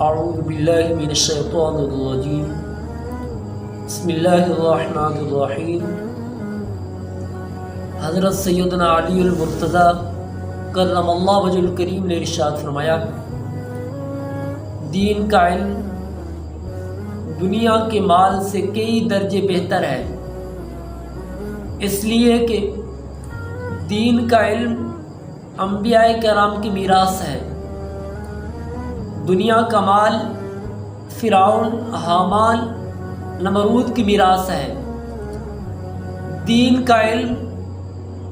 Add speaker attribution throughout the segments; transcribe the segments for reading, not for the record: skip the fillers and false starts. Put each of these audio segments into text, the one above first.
Speaker 1: اعوذ باللہ من الشیطان الرجیم بسم اللہ الرحمن الرحیم۔ حضرت سیدنا علی المرتضیٰ کرم اللہ وجہ الکریم نے ارشاد فرمایا، دین کا علم دنیا کے مال سے کئی درجے بہتر ہے، اس لیے کہ دین کا علم انبیاء کرام کی میراث ہے۔ دنیا کا مال فرعون، حامان، نمرود کی میراث ہے۔ دین کا علم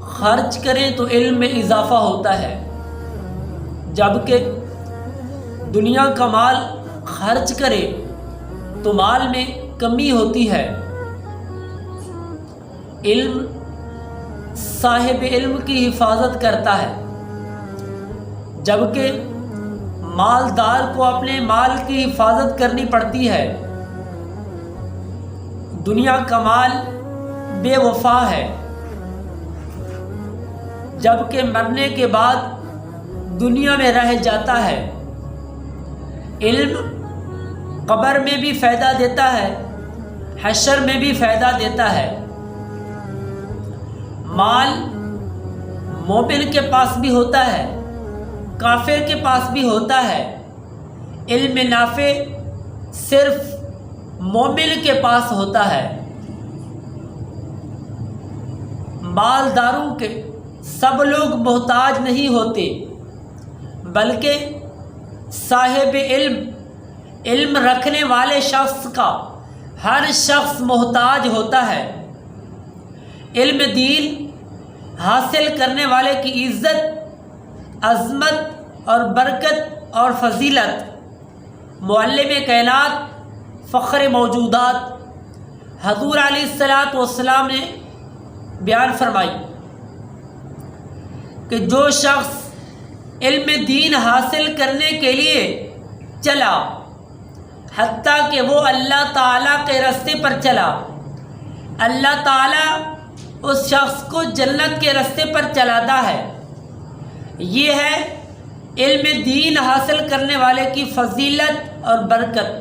Speaker 1: خرچ کریں تو علم میں اضافہ ہوتا ہے، جبکہ دنیا کا مال خرچ کرے تو مال میں کمی ہوتی ہے۔ علم صاحب علم کی حفاظت کرتا ہے، جبکہ مالدار کو اپنے مال کی حفاظت کرنی پڑتی ہے۔ دنیا کا مال بے وفا ہے، جبکہ مرنے کے بعد دنیا میں رہ جاتا ہے۔ علم قبر میں بھی فائدہ دیتا ہے، حشر میں بھی فائدہ دیتا ہے۔ مال مومن کے پاس بھی ہوتا ہے، کافر کے پاس بھی ہوتا ہے۔ علم نافع صرف مومن کے پاس ہوتا ہے۔ مالداروں کے سب لوگ محتاج نہیں ہوتے، بلکہ صاحب علم رکھنے والے شخص کا ہر شخص محتاج ہوتا ہے۔ علم دین حاصل کرنے والے کی عزت، عظمت اور برکت اور فضیلت معلم کائنات، فخر موجودات حضور علیہ الصلوۃ نے بیان فرمائی کہ جو شخص علم دین حاصل کرنے کے لیے چلا، حتیٰ کہ وہ اللہ تعالیٰ کے راستے پر چلا، اللہ تعالیٰ اس شخص کو جنت کے راستے پر چلاتا ہے۔ یہ ہے علم دین حاصل کرنے والے کی فضیلت اور برکت۔